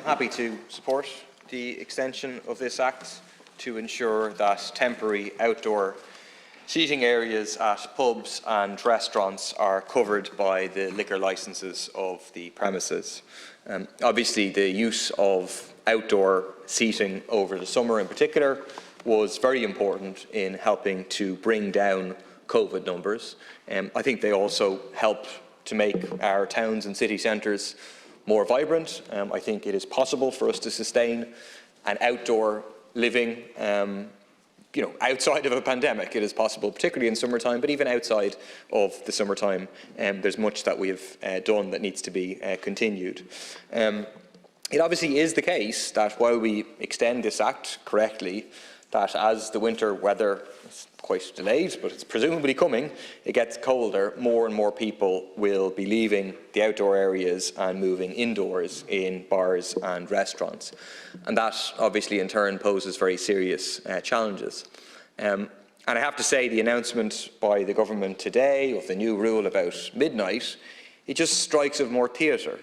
happy to support the extension of this Act to ensure that temporary outdoor seating areas at pubs and restaurants are covered by the liquor licences of the premises. Obviously, the use of outdoor seating over the summer in particular was very important in helping to bring down COVID numbers. I think they also help to make our towns and city centres more vibrant. I think it is possible for us to sustain an outdoor living outside of a pandemic. It is possible, particularly in summertime, but even outside of the summertime, there's much that we have done that needs to be continued. It obviously is the case that while we extend this Act correctly, that as the winter weather is quite delayed, but it's presumably coming, it gets colder, more and more people will be leaving the outdoor areas and moving indoors in bars and restaurants. And that obviously in turn poses very serious challenges. And I have to say, the announcement by the government today of the new rule about midnight, it just strikes of more theatre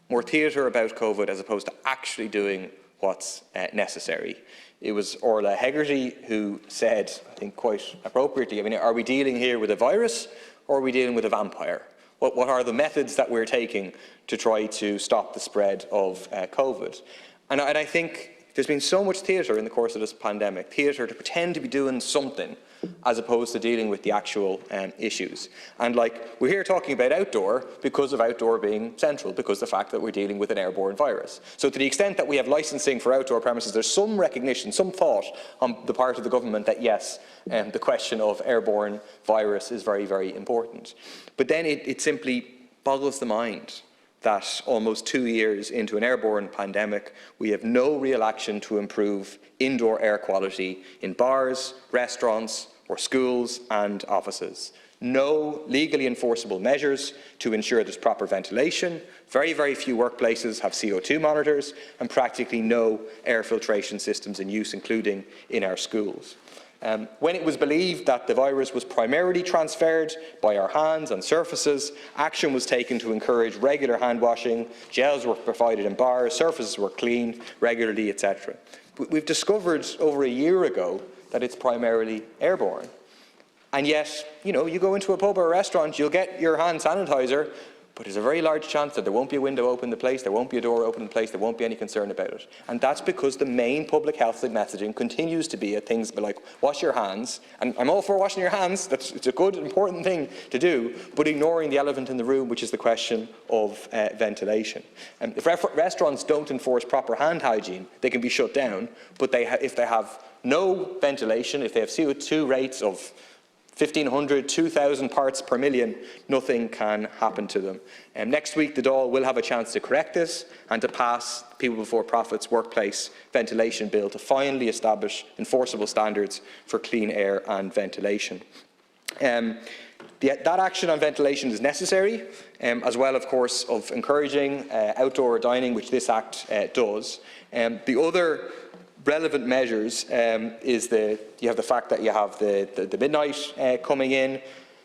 about COVID as opposed to actually doing what's necessary. It was Orla Hegarty who said, I think quite appropriately, are we dealing here with a virus or are we dealing with a vampire? What are the methods that we're taking to try to stop the spread of COVID? And I think there's been so much theatre in the course of this pandemic, theatre to pretend to be doing something as opposed to dealing with the actual issues. And we're here talking about outdoor because of outdoor being central, because of the fact that we're dealing with an airborne virus. So to the extent that we have licensing for outdoor premises, there's some recognition, some thought on the part of the government that yes, the question of airborne virus is very, very important. But then it simply boggles the mind that almost 2 years into an airborne pandemic, we have no real action to improve indoor air quality in bars, restaurants, or schools and offices. No legally enforceable measures to ensure there's proper ventilation. Very, very few workplaces have CO2 monitors, and practically no air filtration systems in use, including in our schools. When it was believed that the virus was primarily transferred by our hands and surfaces, action was taken to encourage regular hand washing, gels were provided in bars, surfaces were cleaned regularly, etc. But we've discovered over a year ago that it's primarily airborne. And yet, you go into a pub or a restaurant, you'll get your hand sanitizer, but there's a very large chance that there won't be a window open in the place, there won't be a door open in the place, there won't be any concern about it. And that's because the main public health messaging continues to be at things like wash your hands, and I'm all for washing your hands, it's a good, important thing to do, but ignoring the elephant in the room, which is the question of ventilation. If restaurants don't enforce proper hand hygiene, they can be shut down, but if they have no ventilation, if they have CO2 rates of 1,500, 2,000 parts per million, nothing can happen to them. Next week, the Dáil will have a chance to correct this and to pass People Before Profit's workplace ventilation bill to finally establish enforceable standards for clean air and ventilation. That action on ventilation is necessary, as well, of course, of encouraging outdoor dining, which this Act does. The other relevant measures you have the fact that you have the midnight coming in,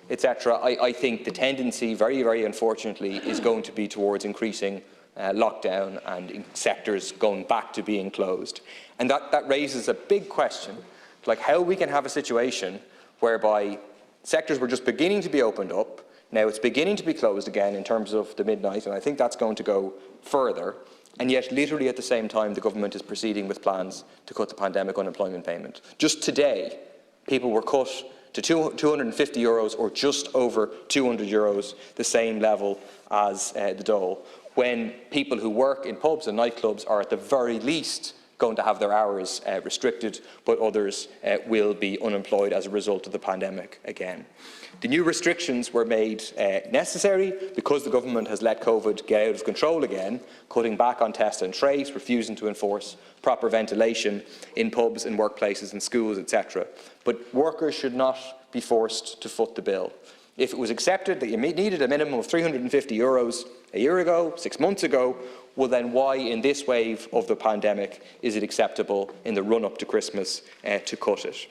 etc. I think the tendency, very, very unfortunately, is going to be towards increasing lockdown and sectors going back to being closed. And that raises a big question, like how we can have a situation whereby sectors were just beginning to be opened up, now it's beginning to be closed again in terms of the midnight, and I think that's going to go further. And yet, literally at the same time, the government is proceeding with plans to cut the pandemic unemployment payment. Just today, people were cut to €250 or just over €200, the same level as the Dáil, when people who work in pubs and nightclubs are at the very least going to have their hours restricted, but others will be unemployed as a result of the pandemic again. The new restrictions were made necessary because the government has let COVID get out of control again, cutting back on test and trace, refusing to enforce proper ventilation in pubs and workplaces and schools, etc. But workers should not be forced to foot the bill. If it was accepted that you needed a minimum of €350 a year ago, 6 months ago, well then why in this wave of the pandemic is it acceptable in the run-up to Christmas to cut it?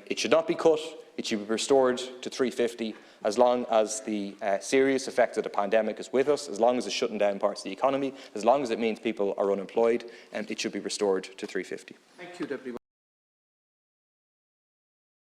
It should not be cut it should be restored to 350 as long as the serious effect of the pandemic is with us, as long as it's shutting down parts of the economy, as long as it means people are unemployed, and it should be restored to 350. Thank you, Deputy.